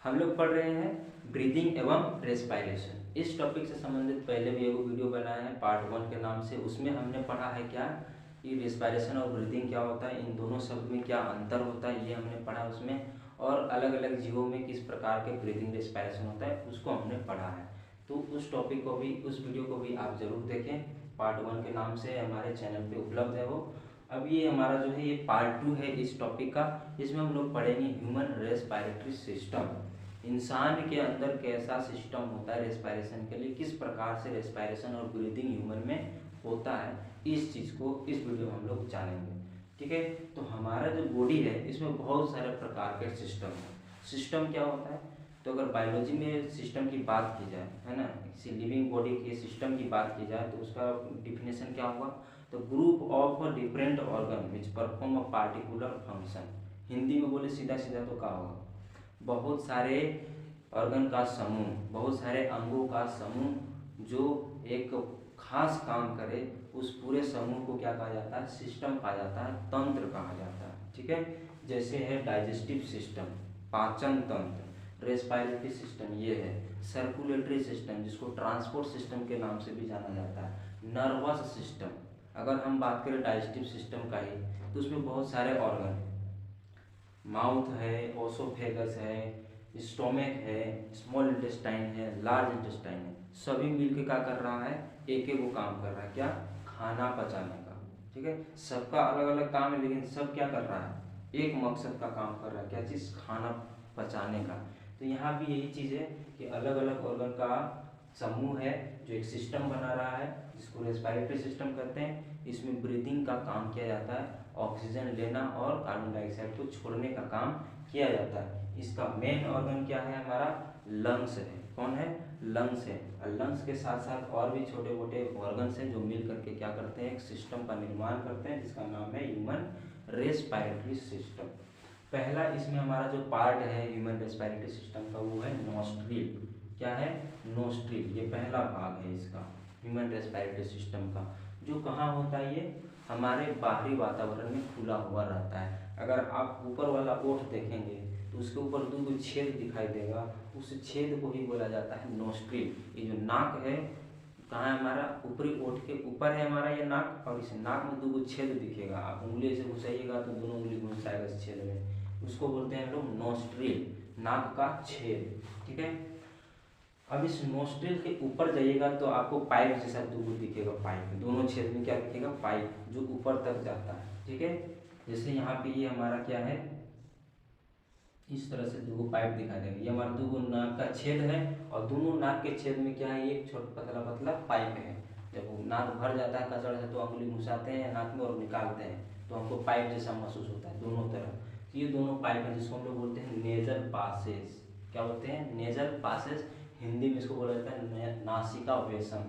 हम लोग पढ़ रहे हैं ब्रीदिंग एवं रेस्पायरेशन। इस टॉपिक से संबंधित पहले भी एक वीडियो बनाया है पार्ट 1 के नाम से। उसमें हमने पढ़ा है क्या कि रेस्पायरेशन और ब्रीदिंग क्या होता है, इन दोनों शब्द में क्या अंतर होता है, ये हमने पढ़ा उसमें। और अलग अलग जीवों में किस प्रकार के ब्रीदिंग रेस्पायरेशन होता है उसको हमने पढ़ा है। तो उस टॉपिक को भी, उस वीडियो को भी आप जरूर देखें। पार्ट 1 के नाम से हमारे चैनल पे उपलब्ध है वो। अब ये हमारा जो है ये पार्ट 2 है इस टॉपिक का। इसमें हम लोग पढ़ेंगे ह्यूमन रेस्पायरेटरी सिस्टम। इंसान के अंदर कैसा सिस्टम होता है रेस्पायरेशन के लिए, किस प्रकार से रेस्पायरेशन और ब्रीदिंग ह्यूमन में होता है, इस चीज़ को इस वीडियो में हम लोग जानेंगे। ठीक है, तो हमारा जो बॉडी है इसमें बहुत सारे प्रकार के सिस्टम है। सिस्टम क्या होता है, तो अगर बायोलॉजी में सिस्टम की बात की जाए, है ना, किसी लिविंग बॉडी के सिस्टम की बात की जाए तो उसका डिफिनेशन क्या होगा, तो group of different organ which perform a particular function. Hindi में बोले सीधा सीधा तो क्या होगा, बहुत सारे ऑर्गन का समूह, बहुत सारे अंगों का समूह जो एक खास काम करे, उस पूरे समूह को क्या कहा जाता है, सिस्टम कहा जाता है, तंत्र कहा जाता है। ठीक है, जैसे है डाइजेस्टिव सिस्टम, पाचन तंत्र, रेस्पायरेटरी सिस्टम ये है, सर्कुलेटरी सिस्टम जिसको ट्रांसपोर्ट सिस्टम के नाम से भी जाना जाता है, नर्वस सिस्टम। अगर हम बात करें डाइजेस्टिव सिस्टम का ही, तो उसमें बहुत सारे ऑर्गन, माउथ है, ओसोफेगस है, स्टोमक है, स्मॉल इंटेस्टाइन है, लार्ज इंटेस्टाइन है, सभी मिलकर क्या कर रहा है, एक एक वो काम कर रहा है, क्या, खाना पचाने का। ठीक है, सबका अलग अलग काम है लेकिन सब क्या कर रहा है, एक मकसद का काम कर रहा है, क्या चीज़, खाना पचाने का। तो यहाँ भी यही चीज़ है कि अलग अलग ऑर्गन का समूह है जो एक सिस्टम बना रहा है जिसको रेस्पिरेटरी सिस्टम कहते हैं। इसमें ब्रीदिंग का काम किया जाता है, ऑक्सीजन लेना और कार्बन डाइऑक्साइड को छोड़ने का काम किया जाता है। इसका मेन ऑर्गन क्या है, हमारा लंग्स है। कौन है, लंग्स है। और लंग्स के साथ साथ और भी छोटे मोटे ऑर्गन्स हैं जो मिल करके क्या करते हैं, एक सिस्टम का निर्माण करते हैं जिसका नाम है ह्यूमन रेस्पिरेटरी सिस्टम। पहला इसमें हमारा जो पार्ट है ह्यूमन रेस्पिरेटरी सिस्टम का वो है नोस्ट्रिल। क्या है, नोस्ट्रिल, ये पहला भाग है इसका ह्यूमन रेस्पिरेटरी सिस्टम का, जो कहाँ होता है, ये हमारे बाहरी वातावरण में खुला हुआ रहता है। अगर आप ऊपर वाला ओठ देखेंगे तो उसके ऊपर दो छेद दिखाई देगा, उस छेद को ही बोला जाता है नोस्ट्रिल। ये जो नाक है, कहाँ है हमारा, ऊपरी ओठ के ऊपर है हमारा ये नाक, और इस नाक में दो छेद दिखेगा। आप उंगली से घुसाइएगा तो दोनों उंगली घुस जाएगा इस छेद में, उसको बोलते हैं हम लोग नोस्ट्रिल, नाक का छेद। ठीक है, अब इस नोस्ट्रिल के ऊपर जाइएगा तो आपको पाइप जैसा दूर दिखेगा, पाइप, दोनों छेद में क्या दिखेगा, पाइप जो ऊपर तक जाता है। ठीक है, जैसे यहाँ पे ये हमारा क्या है, इस तरह से दो पाइप दिखाई देगा, ये हमारा दो नाक का छेद है, और दोनों नाक के छेद में क्या है, एक छोटा पतला पतला पाइप है। जब वो नाक भर जाता है कचड़ा से तो अंगुली घुसाते हैं नाक में और निकालते हैं तो हमको पाइप जैसा महसूस होता है दोनों तरफ। ये दोनों पाइप है जिसको हम लोग बोलते हैं नेजल पासेज। क्या बोलते हैं, नेजल पासेज, हिंदी में इसको बोला जाता है नासिका वेसम।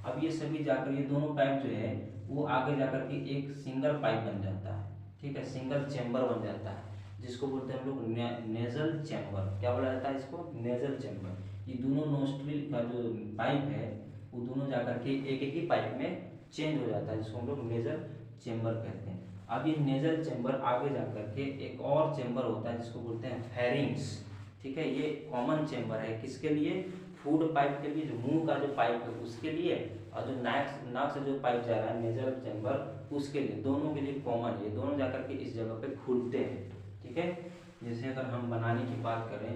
अब ये सभी जाकर, ये दोनों पाइप जो है वो आगे जाकर के एक सिंगल पाइप बन जाता है। ठीक है, सिंगल चैम्बर बन जाता है जिसको बोलते हैं हम लोग नेजल चैम्बर। क्या बोला जाता है इसको, नेजल चैम्बर। ये दोनों नोस्ट्रिल का जो पाइप है वो दोनों जाकर के एक एक ही पाइप में चेंज हो जाता है जिसको हम लोग नेजल चैम्बर कहते हैं। अब ये नेजल चैम्बर आगे जाकर के एक और चैम्बर होता है जिसको बोलते हैं फेरिंग्स। ठीक है, ये कॉमन चैम्बर है किसके लिए, फूड पाइप के लिए, जो मुंह का जो पाइप है उसके लिए, और जो नाक से जो पाइप जा रहा है नेजल चैम्बर उसके लिए, दोनों के लिए कॉमन है। दोनों जाकर के इस जगह पे खुलते हैं। ठीक है, जैसे अगर हम बनाने की बात करें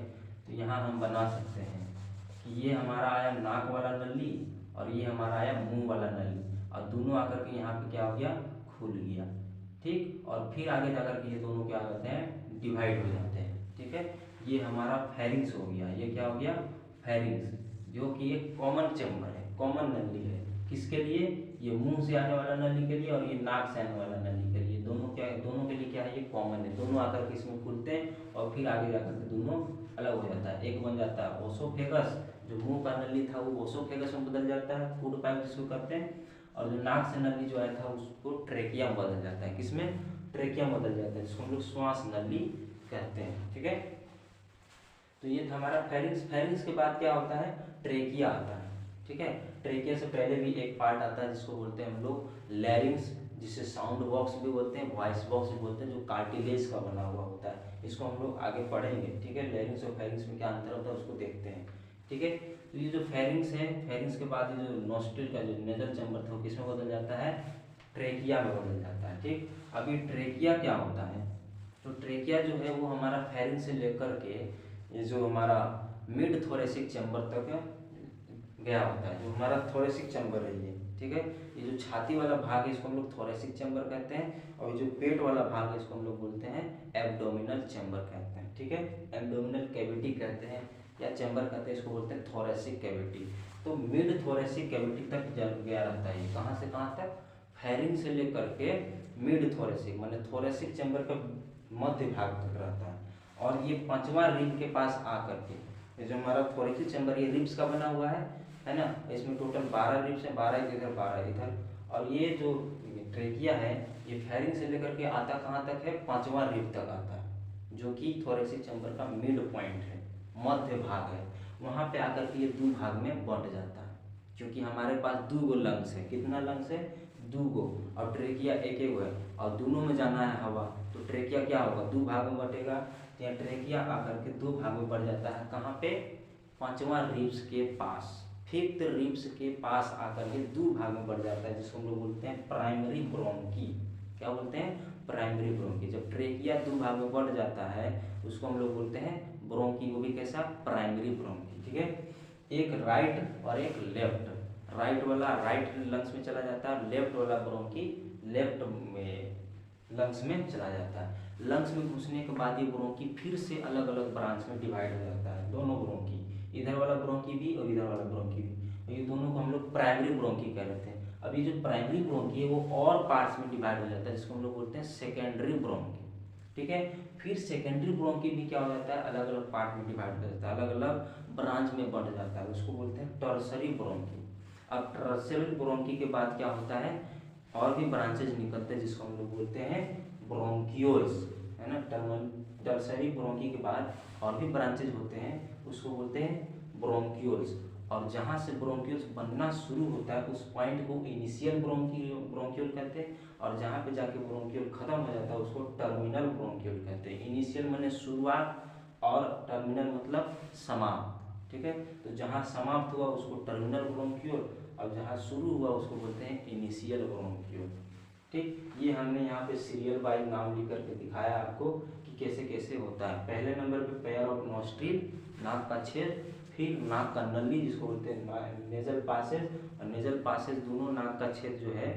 तो यहाँ हम बना सकते हैं कि ये हमारा आया नाक वाला नली और ये हमारा आया मुंह वाला नली, और दोनों आकर के यहाँ पे क्या हो गया, खुल गया। ठीक, और फिर आगे जाकर के ये दोनों क्या होते हैं, डिवाइड हो जाते हैं। ठीक है, ये हमारा फेरिंग्स हो गया, ये क्या हो गया, फेरिंग्स, जो कि एक कॉमन चैम्बर है, कॉमन नली है। किसके लिए, ये मुंह से आने वाला नली के लिए और ये नाक से आने वाला नली के लिए, दोनों क्या है, दोनों के लिए क्या है, ये कॉमन है। दोनों आकर के इसमें खुलते हैं और फिर आगे जाकर के दोनों अलग हो जाता है। एक बन जाता है ओसोफेगस, जो मुंह का नली था वो ओसोफेगस में बदल जाता है, फूड पाइप जिसको कहते हैं, और जो नाक से नली जो आया था उसको ट्रेकिया में बदल जाता है। किसमें, ट्रेकिया में बदल जाता है, जिसको हम लोग श्वास नली कहते हैं। ठीक है, तो ये था हमारा फेरिंग्स। फेरिंग्स के बाद क्या होता है, ट्रेकिया आता है। ठीक है, ट्रेकिया से पहले भी एक पार्ट आता है जिसको बोलते हैं हम लोग लैरिंग्स, जिसे साउंड बॉक्स भी बोलते हैं, वॉइस बॉक्स भी बोलते हैं, जो कार्टिलेज का बना हुआ होता है। इसको हम लोग आगे पढ़ेंगे, ठीक है। लैरिंग्स और फेरिंग्स में क्या अंतर होता है उसको देखते हैं, ठीक है। तो ये जो फेरिंग्स है, फेरिंग्स के बाद ये जो नोस्ट्रिल का जो नेजल चैम्बर था वो किसमें बदल जाता है, ट्रेकिया में बदल जाता है, ठीक। अभी ट्रेकिया क्या होता है, तो ट्रेकिया जो है वो हमारा फेरिंग से लेकर के ये जो हमारा मिड थोरेसिक चैम्बर तक गया होता है, जो हमारा थोरेसिक चैम्बर है ये, ठीक है। ये जो छाती वाला भाग है इसको हम लोग थोरेसिक चैम्बर कहते हैं, और ये जो पेट वाला भाग है इसको हम लोग बोलते हैं एब्डोमिनल चैम्बर कहते हैं, ठीक है। एब्डोमिनल कैविटी कहते हैं या चैम्बर कहते हैं, इसको बोलते हैं थोरेसिक कैविटी। तो मिड थोरेसिक कैविटी तक गया रहता है ये, कहाँ से कहाँ तक, फेरिंग से लेकर के मिड थोरेसिक माने थोरेसिक चैम्बर का मध्य भाग तक रहता है। और ये पांचवा रिब के पास आकर के, ये जो हमारा थोरेसिक चैम्बर ये रिब्स का बना हुआ है ना, इसमें टोटल 12 रिब्स हैं, 12 इधर 12 इधर। और ये जो ट्रेकिया है ये फेरिंग से लेकर के आता कहाँ तक है, पांचवा रिब तक आता है, जो कि थोरेसिक चैम्बर का मिड पॉइंट है, मध्य भाग है। वहाँ पे आकर के ये दो भाग में बंट जाता है, क्योंकि हमारे पास दो गो लंग्स है, कितना लंग्स है, दो गो, और ट्रेकिया एक एक है, और दोनों में जाना है हवा, तो ट्रेकिया क्या होगा, दो भाग में बटेगा। या ट्रेकिया आकर के दो भाग में बढ़ जाता है, कहाँ पे, पांचवा रिब्स के पास, फिफ्थ रिब्स के पास आकर के दो भाग में बढ़ जाता है, जिसको हम लोग बोलते हैं प्राइमरी ब्रोंकी। क्या बोलते हैं, प्राइमरी ब्रोंकी। जब ट्रेकिया दो भाग में बढ़ जाता है उसको हम लोग बोलते हैं ब्रोंकी, वो भी कैसा, प्राइमरी ब्रोंकी, ठीक है। एक राइट और एक लेफ्ट, राइट वाला राइट लंग्स में चला जाता है, लेफ्ट वाला ब्रोंकी लेफ्ट में लंग्स में चला जाता है। लंग्स में घुसने के बाद ये ब्रोंकी फिर से अलग अलग ब्रांच में डिवाइड हो जाता है, दोनों ब्रोंकी, इधर वाला ब्रोंकी भी और इधर वाला ब्रोंकी भी, और ये दोनों को हम लोग प्राइमरी ब्रोंकी कह रहे थे। अब ये जो प्राइमरी ब्रोंकी है वो और पार्ट्स में डिवाइड हो जाता है, जिसको हम लोग बोलते हैं सेकेंडरी ब्रोंकी, ठीक है। फिर सेकेंडरी ब्रोंकी भी क्या हो जाता है, अलग अलग पार्ट में डिवाइड हो जाता है, अलग अलग ब्रांच में बढ़ जाता है, उसको बोलते हैं टर्सरी ब्रोंकी। अब टर्सरी ब्रोंकी के बाद क्या होता है, और भी ब्रांचेज निकलते हैं, जिसको हम लोग बोलते हैं ब्रोंकियोल्स, है ना। टर्सरी ब्रोंकी के बाद और भी ब्रांचेज होते हैं, उसको बोलते हैं ब्रोंकियोल्स। और जहाँ से ब्रोंकियोल्स बनना शुरू होता है उस पॉइंट को इनिशियल ब्रोंकियोल कहते हैं, और जहाँ पे जाके ब्रोंकियोल खत्म हो जाता है उसको टर्मिनल ब्रोंकियोल कहते हैं। इनिशियल माने शुरुआत और टर्मिनल मतलब समाप्त, ठीक है। तो जहाँ समाप्त हुआ उसको टर्मिनल ब्रोंकियोल, और जहाँ शुरू हुआ उसको बोलते हैं इनिशियल ब्रोंकियोल, ठीक। ये हमने यहाँ पे सीरियल वाइज नाम लिख करके दिखाया आपको कि कैसे कैसे होता है। पहले नंबर पे पेयर ऑफ नोस्ट्रिल, नाक का छेद, फिर नाक का नली जिसको बोलते हैं नेजल पासेज, और नेजल पासेज दोनों नाक का छेद जो है,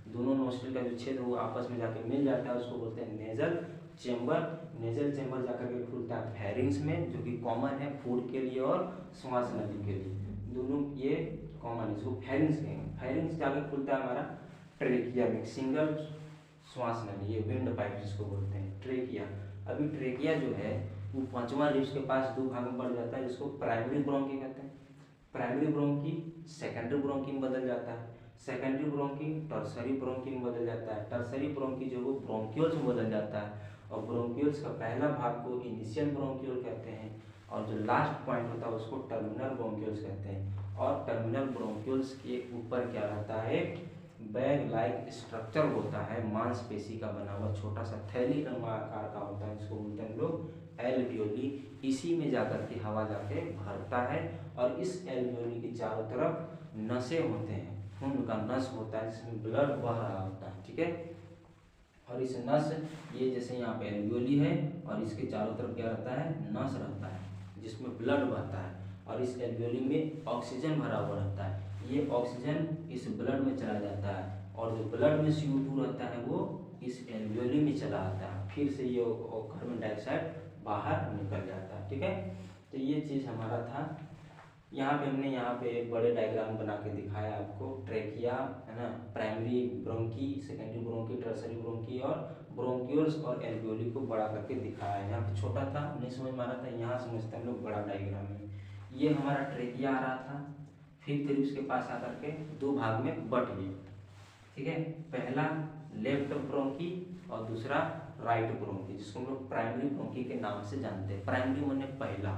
दोनों नोस्ट्रिल का जो छेद वो आपस में जाके मिल जाता है, उसको बोलते हैं नेजल चेम्बर। नेजल चेम्बर जाकर के खुलता है फेरिंग्स में, जो कि कॉमन है फूड के लिए और श्वास नली के लिए, दोनों ये कॉमन है, इसको फेरिंग्स कहेंगे। फेरिंग्स जाकर खुलता है हमारा ट्रेकिया में, सिंगल श्वास नली, ये विंड पाइप जिसको बोलते हैं ट्रेकिया। अभी ट्रेकिया जो है वो पांचवा रिब्स के पास दो भाग में बढ़ जाता है, जिसको प्राइमरी ब्रोंकी कहते हैं। प्राइमरी ब्रोंकी सेकेंडरी ब्रोंकी में बदल जाता है, सेकेंडरी ब्रोंकी टर्सरी ब्रोंकी में बदल जाता है, टर्सरी ब्रोंकी जो वो ब्रोंकियोल्स में बदल जाता है, और ब्रोंकियोल्स का पहला भाग को इनिशियल ब्रोंकियोल कहते हैं, और जो लास्ट पॉइंट होता है उसको टर्मिनल ब्रोंकियोल्स कहते हैं। और टर्मिनल ब्रोंकियोल्स के ऊपर क्या रहता है, बैग लाइक स्ट्रक्चर होता है, मांसपेशी का बना हुआ छोटा सा थैली नुमा आकार का होता है, जिसको बोलते हैं हम लोग एल्वियोली। इसी में जाकर के हवा जाके भरता है, और इस एल्वियोली की चारों तरफ नसें होते हैं, खून का नस होता है जिसमें ब्लड बह रहा होता है, ठीक है। और इस नस, ये जैसे यहाँ पे एल्वियोली है और इसके चारों तरफ क्या रहता है, नस रहता है जिसमें ब्लड बहता है, और इस एल्वियोली में ऑक्सीजन भरा हुआ रहता है। ये ऑक्सीजन इस ब्लड में चला जाता है, और जो ब्लड में CO2 रहता है वो इस एल्वियोली में चला आता है, फिर से ये कार्बन डाइऑक्साइड बाहर निकल जाता है, ठीक है। तो ये चीज़ हमारा था। यहाँ पे हमने यहाँ पे एक बड़े डायग्राम बना के दिखाया आपको, ट्रेकिया है ना, primary bronchi, secondary bronchi, tertiary bronchi, और ब्रोंकियोल्स और एल्वियोली को बड़ा करके दिखाया है। यहाँ पे छोटा था, नहीं समझ में आ रहा था, यहाँ समझते हम लोग बड़ा डायग्राम है। ये हमारा ट्रेकिया आ रहा था, फिफ्थ रिब्स के पास आकर के दो भाग में बट गए, ठीक है। पहला लेफ्ट ब्रोंकी और दूसरा राइट ब्रोंकी, जिसको हम लोग प्राइमरी ब्रोंकी के नाम से जानते हैं। प्राइमरी माने पहला,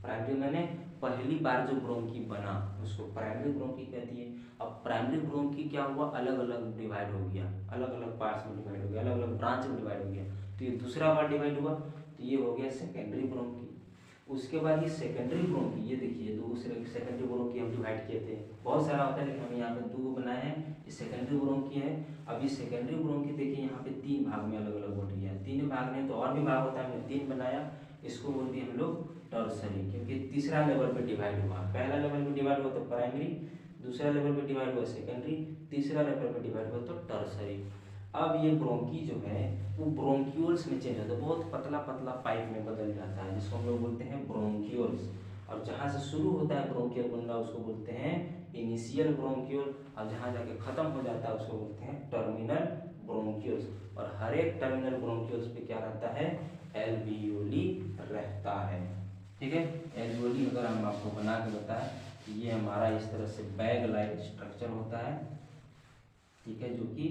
प्राइमरी मैंने पहली बार जो ब्रोंकी बना उसको प्राइमरी ब्रोंकी कहती है। अब प्राइमरी ब्रोंकी क्या हुआ, अलग अलग डिवाइड हो गया, अलग अलग पार्ट्स में डिवाइड हो गया, अलग अलग ब्रांच में डिवाइड हो गया, तो ये दूसरा बार डिवाइड हुआ, तो ये हो गया सेकेंडरी ब्रोंकी। उसके बाद ये सेकेंडरी ब्रोंकी, ये देखिए दूसरे सेकेंडरी ब्रोंकी हम डिवाइड किए थे, बहुत सारा होता है लेकिन हम यहाँ पे 2 बनाए हैं, ये सेकेंडरी ब्रोंकी है। अब ये सेकेंडरी ब्रोंकी देखिए यहाँ पे 3 भाग में अलग अलग बट गया है, 3 भाग में तो और भी भाग होता है, हमने 3 बनाया, इसको बोलते हैं हम लोग टर्सरी, क्योंकि तीसरा लेवल पे डिवाइड हुआ, पहला लेवल पे डिवाइड हुआ तो प्राइमरी, दूसरा लेवल पे डिवाइड हुआ सेकेंडरी, तीसरा लेवल पे डिवाइड हुआ तो टर्सरी। अब ये ब्रोंकी जो है वो ब्रोंक्यूल्स में चेंज होता है, बहुत पतला पतला पाइप में बदल जाता है, जिसको हम लोग बोलते हैं ब्रोंक्यूल्स। और जहाँ से शुरू होता है ब्रोंकियल बनना उसको बोलते हैं इनिशियल ब्रोंक्यूल, और जहाँ जाके खत्म हो जाता है उसको बोलते हैं टर्मिनल ब्रोंक्यूल्स। और हर एक टर्मिनल ब्रोंक्यूल्स पे क्या रहता है, एल्वियोली रहता है। ठीक है, एल्वियोली अगर हम आपको बना के बताएं, ये हमारा इस तरह से बैग लाइक स्ट्रक्चर होता है, ठीक है, जो कि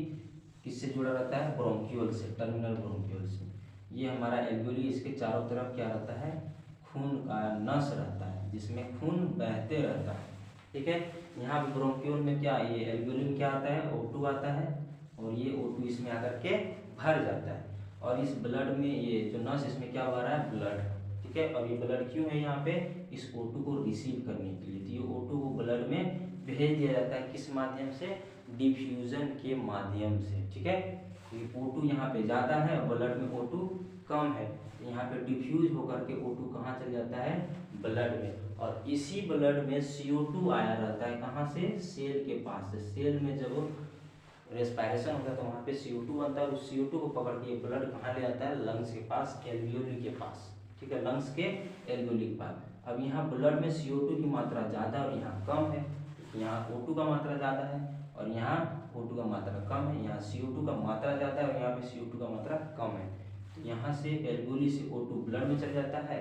किससे जुड़ा रहता है, ब्रोंक्यूल से, टर्मिनल ब्रोंक्यूल से। ये हमारा एल्वियोली, इसके चारों तरफ क्या रहता है, खून का नस रहता है, जिसमें खून बहते रहता है। ठीक है, यहाँ पे ब्रोंक्यूल में क्या, ये एल्वियोली में क्या आता है, O2 आता है, और ये O2 इसमें आकर के भर जाता है, और इस ब्लड में ये जो नस इसमें क्या हो रहा है, ब्लड। ठीक है, और ये ब्लड क्यों है यहाँ पे, इस O2 को रिसीव करने के लिए, तो ये O2 को ब्लड में भेज दिया जाता है, किस माध्यम से, डिफ्यूजन के माध्यम से। ठीक है, O2 यहाँ पे ज़्यादा है और ब्लड में O2 कम है, यहाँ पे डिफ्यूज होकर के O2 कहाँ चल जाता है, ब्लड में, और इसी ब्लड में CO2 आया रहता है, कहाँ से, सेल के पास से। सेल में जब रेस्पायरेशन होता है तो वहाँ पे CO2 बनता है, उस CO2 को पकड़ के ब्लड कहाँ ले आता है, लंग्स के पास, एल्वियोली के पास। ठीक है, लंग्स के एल्वियोली के पास। अब यहाँ ब्लड में CO2 की मात्रा ज़्यादा और यहाँ कम है, यहाँ O2 का मात्रा ज़्यादा है और यहाँ O2 का मात्रा कम है, यहाँ CO2 का मात्रा ज़्यादा है और यहाँ पे CO2 का मात्रा कम है। तो यहाँ से एल्वियोली से O2 ब्लड में चला जाता है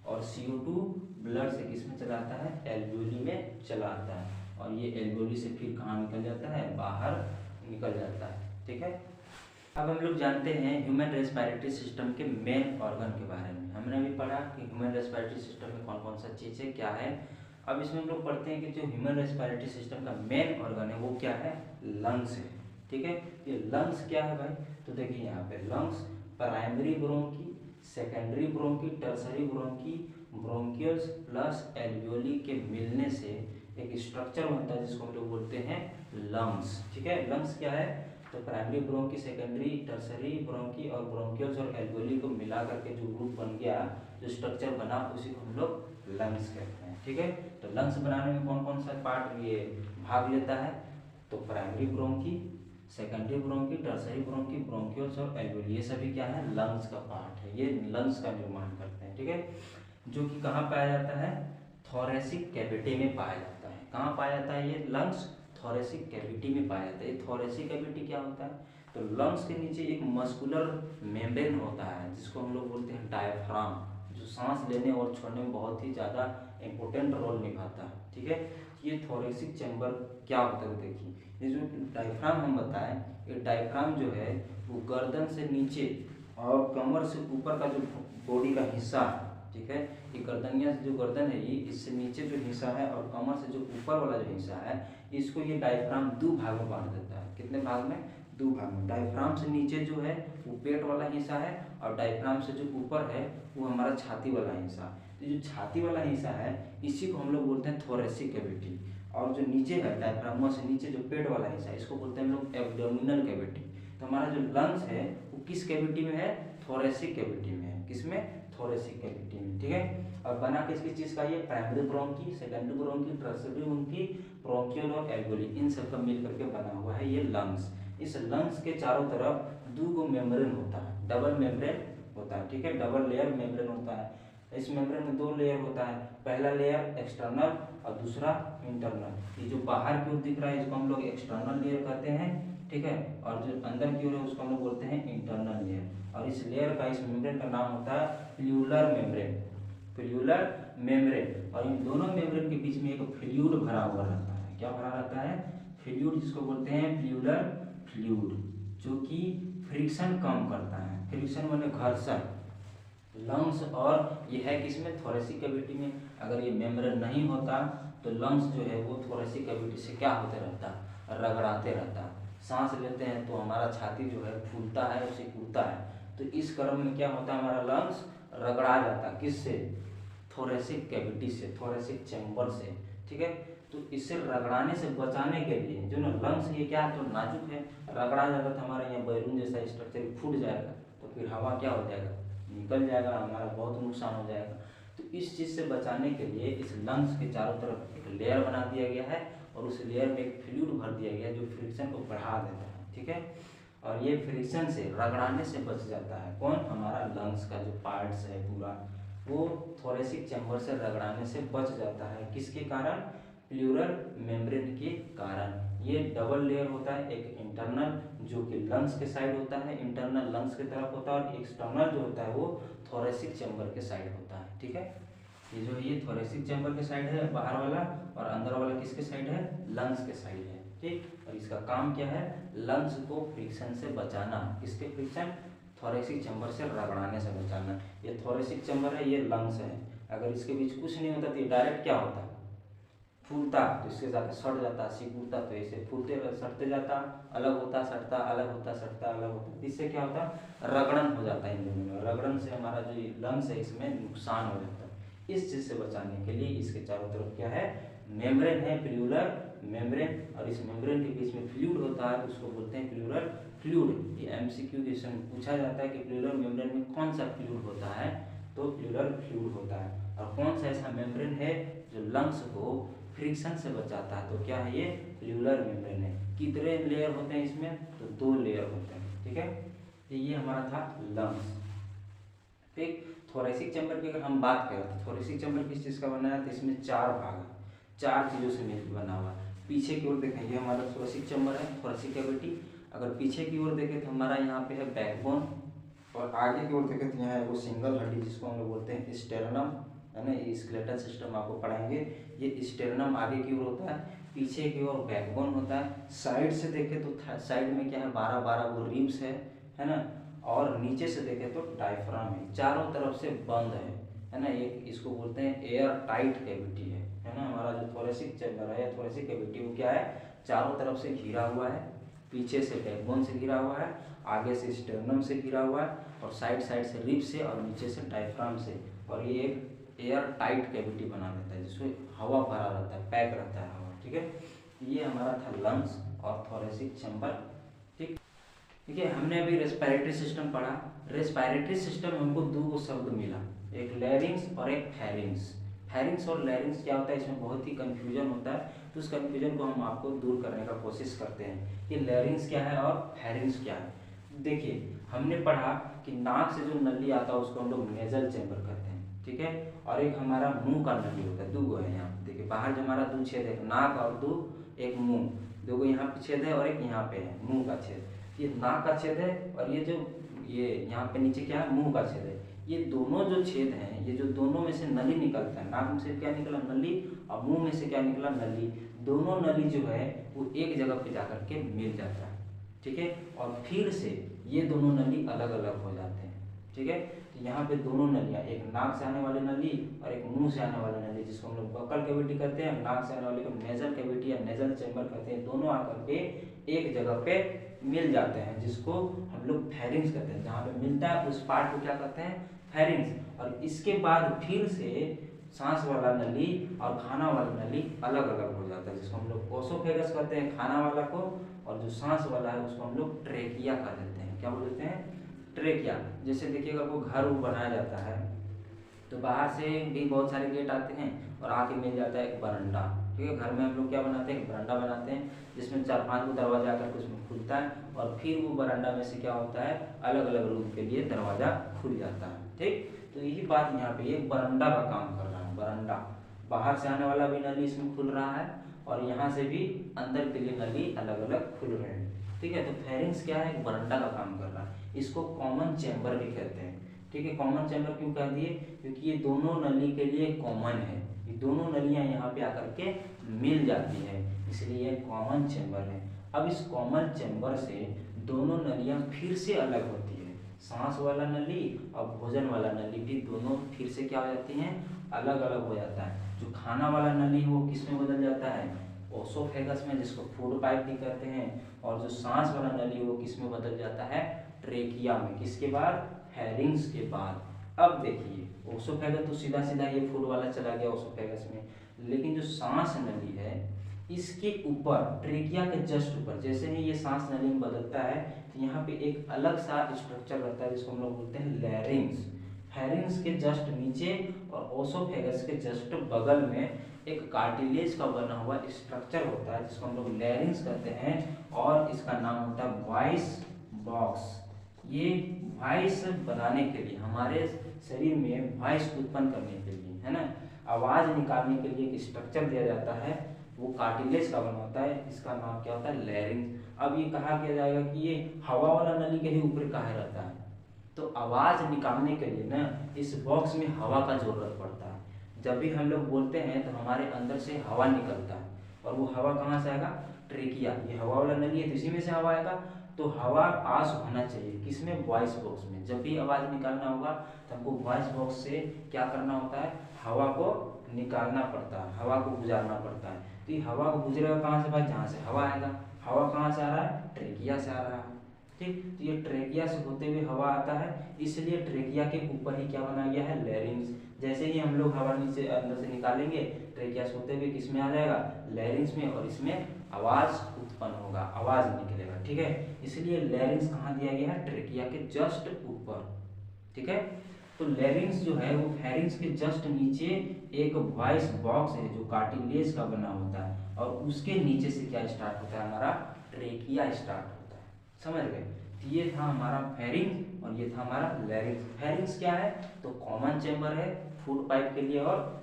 और CO2 ब्लड से किस में चला आता है, एल्वियोली में चला आता है, और ये एल्वियोली से फिर कहाँ निकल जाता है, बाहर निकल जाता है। ठीक है, अब हम लोग जानते हैं ह्यूमन रेस्पिरेटरी सिस्टम के मेन ऑर्गन के बारे में। हमने भी पढ़ा कि ह्यूमन रेस्पिरेटरी सिस्टम में कौन कौन सा चीज़ है, क्या है। अब इसमें हम लोग पढ़ते हैं कि जो ह्यूमन रेस्पिरेटरी सिस्टम का मेन ऑर्गन है वो क्या है, लंग्स है। ठीक है, ये लंग्स क्या है भाई, तो देखिए यहाँ पे lungs primary bronchi, secondary bronchi, tertiary bronchi, bronchioles plus alveoli के मिलने से एक स्ट्रक्चर बनता है जिसको हम लोग बोलते हैं लंग्स। ठीक है, लंग्स क्या है, तो primary bronchi, secondary, tertiary bronchi और ब्रोंकियल्स और एल्वियोली को मिला करके जो ग्रुप बन गया, जो स्ट्रक्चर बना, उसी को हम लोग लंग्स कहते हैं। ठीक है, तो लंग्स बनाने में कौन कौन सा पार्ट ये भाग लेता है, तो primary bronchi, secondary bronchi, tertiary bronchi, bronchioles और एल्वियोली, ये सभी क्या है, लंग्स का पार्ट है, ये लंग्स का निर्माण करते हैं। ठीक है, जो कि कहाँ पाया जाता है, थोरेसिक कैविटी में पाया जाता है। कहाँ पाया जाता है ये लंग्स, थोरेसिक कैविटी में पाया जाता है। थोरेसिक कैविटी क्या होता है, तो लंग्स के नीचे एक मस्कुलर मेम्ब्रेन होता है जिसको हम लोग बोलते हैं डायफ्राम, जो सांस लेने और छोड़ने में बहुत ही ज़्यादा इंपॉर्टेंट रोल निभाता है। ठीक है, ये थोरेसिक चैम्बर क्या होता है, देखिए ये जो डायफ्राम हम बताएं, ये डायफ्राम जो है वो गर्दन से नीचे और कमर से ऊपर का जो बॉडी का हिस्सा है, ठीक है, ये गर्दनिया से जो गर्दन है, ये इससे नीचे जो हिस्सा है और कमर से जो ऊपर वाला जो हिस्सा है, इसको ये डायफ्राम 2 भाग में बांट देता है। कितने भाग में, 2 भाग में। डायफ्राम से नीचे जो है वो पेट वाला हिस्सा है और डायफ्राम से जो ऊपर है वो हमारा छाती वाला हिस्सा। तो जो छाती वाला हिस्सा है इसी को हम लोग बोलते हैं थोरेसिक कैविटी, और जो नीचे है डायफ्राम से नीचे जो पेट वाला हिस्सा है इसको बोलते हैं हम लोग एब्डोमिनल कैविटी। तो हमारा जो लंग्स है वो किस कैविटी में है, थोरेसिक कैविटी में है। किसमें, थोरेसिक कैविटी में। ठीक है, और बना किसकी चीज का, ये primary bronchi, secondary bronchi, tertiary bronchi, bronchial और एल्वियोली, इन सब का मिल करके बना हुआ है ये लंग्स। इस लंग्स के चारों तरफ 2 मेम्ब्रेन होता है, डबल मेम्ब्रेन होता है। ठीक है, डबल लेयर मेम्ब्रेन होता है। इस मेम्ब्रेन में 2 लेयर होता है, पहला लेयर एक्सटर्नल और दूसरा इंटरनल। ये जो बाहर की ओर दिख रहा है इसको हम लोग एक्सटर्नल लेयर कहते हैं। ठीक है, और जो अंदर की ओर है उसको हम लोग बोलते हैं इंटरनल लेयर। और इस लेयर का, इस मेम्ब्रेन का नाम होता है फ्लूलर मेम्ब्रेन, फ्लूलर मेम्ब्रेन। और इन दोनों मेम्ब्रेन के बीच में एक फ्लूइड भरा हुआ रहता है। क्या भरा रहता है, फ्लूइड, जिसको बोलते हैं फ्लूलर फ्लूइड, जो कि फ्रिक्शन कम करता है। फ्रिक्शन माने घर्षण, लंग्स और ये है किसमें, थोरेसिक कैविटी में। अगर ये मेम्ब्रेन नहीं होता तो लंग्स जो है वो थोरेसिक कैविटी से क्या होते रहता, रगड़ाते रहता। सांस लेते हैं तो हमारा छाती जो है फूलता है, उसे कूदता है, तो इस क्रम में क्या होता है, हमारा लंग्स रगड़ा जाता, किससे, थोरेसिक कैविटी से, थोरेसिक चैम्बर से, ठीक है। तो इससे रगड़ाने से बचाने के लिए जो ना लंग्स ये क्या है, तो नाजुक है, रगड़ा जाता था हमारा यहाँ बैलून जैसा स्ट्रक्चर फूट जाएगा, तो फिर हवा क्या हो जाएगा, निकल जाएगा, हमारा बहुत नुकसान हो जाएगा। तो इस चीज़ से बचाने के लिए इस लंग्स के चारों तरफ एक लेयर बना दिया गया है और उस लेयर में एक फ्लूइड भर दिया गया है जो फ्रिक्शन को बढ़ा देता है, ठीक है। और ये फ्रिक्शन से रगड़ाने से बच जाता है कौन, हमारा लंग्स का जो पार्ट्स है पूरा वो थोरेसिक चैम्बर से रगड़ाने से बच जाता है। किसके कारण, प्लूरल मेम्ब्रेन के कारण। ये डबल लेयर होता है, एक इंटरनल जो कि लंग्स के साइड होता है, इंटरनल लंग्स की तरफ होता है, और एक्सटर्नल जो होता है वो थोरेसिक चैम्बर के साइड होता है, ठीक है। ये जो ये थोरेसिक चैम्बर के साइड है बाहर वाला, और अंदर वाला किसके साइड है, लंग्स के साइड है, ठीक। और इसका काम क्या है, लंग्स को फ्रिक्शन से बचाना, किसके फ्रिक्शन, थोरेसिक चैम्बर से रगड़ाने से बचाना। ये थोरेसिक चैम्बर है, ये लंग्स है, अगर इसके बीच कुछ नहीं होता तो ये डायरेक्ट क्या होता, फूलता, तो इसके साथ सट जाता, सिकुड़ता, तो ऐसे फूलते सटते जाता, अलग होता सटता, अलग होता सटता, अलग होता, इससे क्या होता, रगड़न हो जाता है इन दोनों में, रगड़न से हमारा जो लंग्स है इसमें नुकसान हो जाता है। इस चीज़ से बचाने के लिए इसके चारों तरफ क्या है, मेम्ब्रेन है, प्लूरल मेम्ब्रेन, और इस मेम्ब्रेन के बीच में फ्लूइड होता है, उसको बोलते हैं प्लूरल फ्लूइड। ये एमसीक्यू क्वेश्चन पूछा जाता है कि प्लूरल मेम्ब्रेन में कौन सा फ्लूइड होता है, तो प्लूरल फ्लूइड होता है। और कौन सा ऐसा मेम्ब्रेन है जो लंग्स को फ्रिक्शन से बचाता है, तो क्या है, ये प्लूरल मेम्ब्रेन है। कितने लेयर होते हैं इसमें, तो 2 लेयर होते हैं, ठीक है। तो ये हमारा था लंग्स, ठीक। थोरेसिक चैम्बर की अगर हम बात करें तो थोरेसिक चैम्बर किस चीज़ का बना है, तो इसमें 4 भाग है, 4 चीज़ों से मिलकर बना हुआ है। पीछे की ओर देखें, ये हमारा थोरेसिक चैम्बर है, थोरेसिक कैविटी। अगर पीछे की ओर देखें तो हमारा यहाँ पे है बैकबोन, और आगे की ओर देखें तो यहाँ है वो सिंगल हड्डी जिसको हम लोग बोलते हैं स्टेरनम, है ना। स्केलेटल सिस्टम आपको पढ़ाएंगे। ये स्टेरनम आगे की ओर होता है, पीछे की ओर बैकबोन होता है। साइड से देखें तो साइड में क्या है, 12 वो रिब्स है ना। और नीचे से देखें तो डायफ्राम है, चारों तरफ से बंद है ना। एक इसको बोलते हैं एयर टाइट कैविटी है ना। हमारा जो थोरेसिक चैम्बर है या थोरेसिक कैविटी वो क्या है, चारों तरफ से घिरा हुआ है, पीछे से बैकबोन से घिरा हुआ है, आगे से स्टेरनम से घिरा हुआ है, और साइड से रिब से, और नीचे से डायफ्राम से। और ये एक एयर टाइट कैविटी बना देता है जिसमें हवा भरा रहता है, पैक रहता है हवा, ठीक है। ये हमारा था लंग्स और थोरेसिक चैम्बर, ठीक। ठीक है, हमने अभी रेस्पिरेटरी सिस्टम पढ़ा। रेस्पिरेटरी सिस्टम में हमको 2 शब्द मिला, एक लैरिंग्स और एक फेरिंग्स। फेरिंग्स और लैरिंग्स क्या होता है, इसमें बहुत ही कंफ्यूजन होता है, तो उस कंफ्यूजन को हम आपको दूर करने का कोशिश करते हैं कि लैरिंग्स क्या है और फेरिंग्स क्या है। देखिए, हमने पढ़ा कि नाक से जो नली आता है उसको हम लोग नेजल चैम्बर कहते हैं, ठीक है। और एक हमारा मुंह का नली होता है, 2 है यहाँ, देखिए बाहर जो हमारा 2 छेद है, नाक और 2 एक मुंह, 2 यहाँ पे छेद है और एक यहाँ पे है मुंह का छेद। ये नाक का छेद है, और ये जो ये यहाँ पे नीचे क्या है, मुंह का छेद है। ये दोनों जो छेद हैं, ये जो दोनों में से नली निकलता है, नाक में से क्या निकला, नली, और मुंह में से क्या निकला, नली। दोनों नली जो है वो एक जगह पे जाकर के मिल जाता है, ठीक है। और फिर से ये दोनों नली अलग अलग हो जाते हैं, ठीक है। तो यहाँ पे दोनों नलियाँ, एक नाक से आने वाली नली और एक मुंह से आने वाली नली, जिसको हम लोग बक्कल कैविटी कहते हैं, नाक से आने वाले को नेजल कैविटी या नेजल चैम्बर कहते हैं। दोनों आकर के एक जगह पे मिल जाते हैं, जिसको हम लोग फेरिंग्स कहते हैं। जहाँ पे मिलता है उस पार्ट को क्या कहते हैं, फेरिंग्स। और इसके बाद फिर से सांस वाला नली और खाना वाला नली अलग अलग हो जाता है, जिसको हम लोग ओसोफेगस कहते हैं खाना वाला को, और जो सांस वाला है उसको हम लोग ट्रेकिया कह देते हैं। क्या बोलते हैं, ट्रेकिया। जैसे देखिए, अगर वो घर बनाया जाता है तो बाहर से भी बहुत सारे गेट आते हैं और आके मिल जाता है एक बरंडा, ठीक है। घर में हम लोग क्या बनाते हैं, एक बरंडा बनाते हैं जिसमें 4-5 को दरवाजा आकर के उसमें खुलता है, और फिर वो बरंडा में से क्या होता है, अलग अलग रूम के लिए दरवाजा खुल जाता है, ठीक। तो यही बात यहाँ पे एक बरंडा का काम कर रहा है, बरंडा। बाहर से आने वाला भी नली इसमें खुल रहा है, और यहाँ से भी अंदर के लिए नली अलग अलग खुल रहे हैं, ठीक है। तो फेरिंग्स क्या है, एक बरंडा का काम कर रहा है। इसको कॉमन चैम्बर भी कहते हैं, ठीक है। कॉमन चैम्बर क्यों कह दिए, क्योंकि ये दोनों नली के लिए कॉमन है, ये दोनों नलियाँ यहाँ पे आकर के मिल जाती है, इसलिए कॉमन चैम्बर है। अब इस कॉमन चैम्बर से दोनों नलियाँ फिर से अलग होती है, सांस वाला नली और भोजन वाला नली भी दोनों फिर से क्या हो जाती हैं, अलग अलग हो जाता है। जो खाना वाला नली वो किस में बदल जाता है, ओसोफेगस में, जिसको फूड पाइप भी कहते हैं। और जो सांस वाला नली वो किस में बदल जाता है, ट्रेकिया में। किसके बाद, फेरिंग्स के बाद। अब देखिए ओसोफेगस तो सीधा सीधा ये फूड वाला चला गया ओसोफेगस में, लेकिन जो सांस नली है इसके ऊपर, ट्रेकिया के जस्ट ऊपर, जैसे ही ये सांस नली में बदलता है तो यहाँ पे एक अलग सा स्ट्रक्चर रहता है जिसको हम लोग बोलते हैं लैरिंग्स। फेरिंग्स के जस्ट नीचे और ओसोफेगस के जस्ट बगल में एक कार्टिलेज का बना हुआ स्ट्रक्चर होता है जिसको हम लोग लैरिंग्स कहते हैं, और इसका नाम होता है वॉइस बॉक्स। ये वॉइस बनाने के लिए, हमारे शरीर में वॉइस उत्पन्न करने के लिए, है ना, आवाज निकालने के लिए एक स्ट्रक्चर दिया जाता है, वो कार्टिलेज का बना होता है। इसका नाम क्या होता है, लैरिंग्स। अब ये कहा किया जाएगा कि ये हवा वाला नली के ही ऊपर काहे रहता है, तो आवाज निकालने के लिए ना इस बॉक्स में हवा का जरूरत पड़ता है। जब भी हम लोग बोलते हैं तो हमारे अंदर से हवा निकलता है, और वो हवा कहाँ से आएगा, ट्रेकिया, ये हवा वाला नली है तो इसी में से हवा आएगा। तो हवा पास होना चाहिए किसमें, वॉइस बॉक्स में। जब भी आवाज निकालना होगा तो हमको वॉइस बॉक्स से क्या करना होता है, हवा को निकालना पड़ता है, हवा को गुजारना पड़ता है। तो ये हवा को गुजरेगा कहाँ से भाई, जहाँ से हवा आएगा। हवा कहाँ से आ रहा है, ट्रेकिया से आ रहा है। ठीक, तो ये ट्रेकिया से होते हुए हवा आता है, इसलिए ट्रेकिया के ऊपर ही क्या बनाया गया है, लैरिंग्स। जैसे ही हम लोग हवा नीचे अंदर से निकालेंगे, ट्रेकिया से होते हुए किस में आ जाएगा, लैरिंग्स में, और इसमें आवाज उत्पन्न होगा, आवाज निकलेगा। ठीक है, इसलिए लैरिंग्स कहाँ दिया गया है, ट्रेकिया के जस्ट ऊपर। ठीक है, तो लैरिंग्स जो है वो फेरिंग्स के जस्ट नीचे एक वॉइस बॉक्स है जो कार्टिलेज का बना होता है, और उसके नीचे से क्या स्टार्ट होता है, हमारा ट्रेकिया स्टार्ट होता है। समझ गए, तो ये था हमारा फेरिंग्स और ये था हमारा लैरिंग्स। फेरिंग्स क्या है, तो कॉमन चेंबर है फूड पाइप के लिए और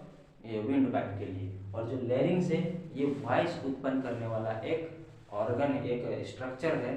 विंड पाइप के लिए, और जो लैरिंग्स है ये वॉइस उत्पन्न करने वाला एक ऑर्गन, एक स्ट्रक्चर है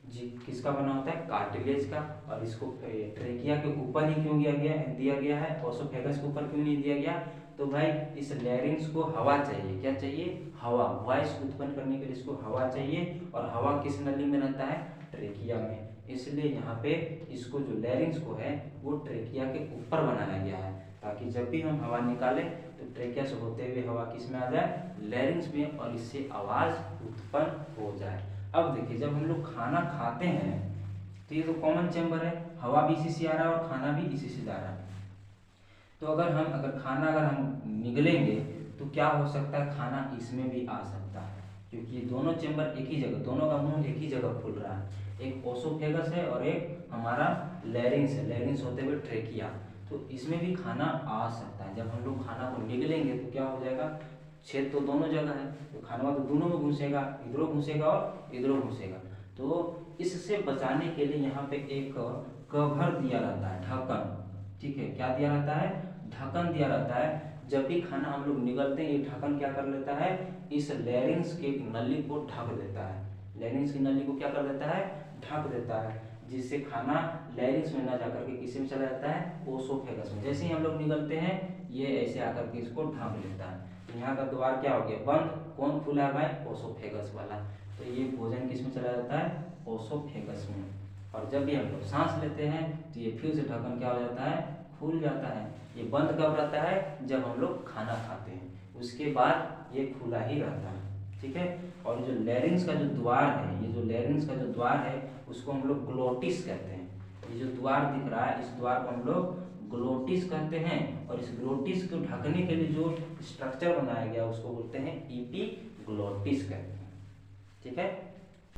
जी, किसका बना होता है, कार्टिलेज का। और इसको ट्रेकिया के ऊपर ही क्यों दिया गया है, ओसोफेगस के ऊपर क्यों नहीं दिया गया, तो भाई इस लैरिंग्स को हवा चाहिए, क्या चाहिए, हवा, वॉइस उत्पन्न करने के लिए इसको हवा चाहिए, और हवा किस नली में रहता है, ट्रेकिया में। इसलिए यहाँ पे इसको जो लैरिंग्स को है वो ट्रेकिया के ऊपर बनाया गया है, ताकि जब भी हम हवा निकालें तो ट्रेकिया से होते हुए हवा किस में आ जाए, लैरिंग्स में, और इससे आवाज उत्पन्न हो जाए। अब देखिए जब हम लोग खाना खाते हैं तो ये तो कॉमन चेंबर है, हवा भी इसी से आ रहा है और खाना भी इसी से जा रहा है। तो अगर खाना हम निगलेंगे तो क्या हो सकता है, खाना इसमें भी आ सकता है, क्योंकि दोनों चेंबर एक ही जगह, दोनों का मुंह एक ही जगह खुल रहा है। एक ओसोफेगस है और एक हमारा लैरिंग्स है, लैरिंग्स होते हुए ट्रेकिया, तो इसमें भी खाना आ सकता है। जब हम लोग खाना को निगलेंगे तो क्या हो जाएगा, छेद तो दोनों जगह है, तो खाना तो दोनों में घुसेगा, इधरों घुसेगा और इधरों घुसेगा। तो इससे बचाने के लिए यहाँ पे एक कवर दिया रहता है, ढक्कन। ठीक है, क्या दिया रहता है, ढक्कन दिया रहता है। जब भी खाना हम लोग निगलते हैं ये ढक्कन क्या कर लेता है, इस लैरिंग्स के नली को ढक देता है, लैरिंग्स की नली को क्या कर देता है, ढक देता है, जिससे खाना लैरिंग्स में ना जाकर के किसी में चला जाता है, ओसोफेगस में। जैसे ही हम लोग निगलते हैं ये ऐसे आकर के इसको ढक लेता है। यहाँ का द्वार क्या हो गया, बंद। कौन खुला है भाई, ओसोफेगस वाला। तो ये भोजन किस में चला जाता है, ओसोफेगस में। और जब भी हम लोग सांस लेते हैं तो ये फिर से ढक्कन क्या हो जाता है, खुल जाता है। ये बंद कब रहता है, जब हम लोग खाना खाते हैं, उसके बाद ये खुला ही रहता है। ठीक है, और जो लैरिंग्स का जो द्वार है, ये जो लैरिंग्स का जो द्वार है उसको हम लोग ग्लोटिस कहते हैं। ये जो द्वार दिख रहा है इस द्वार को हम लोग ग्लोटिस कहते हैं, और इस ग्लोटिस को ढकने के लिए जो स्ट्रक्चर बनाया गया उसको बोलते हैं इपीग्लोटिस कहते हैं। ठीक है,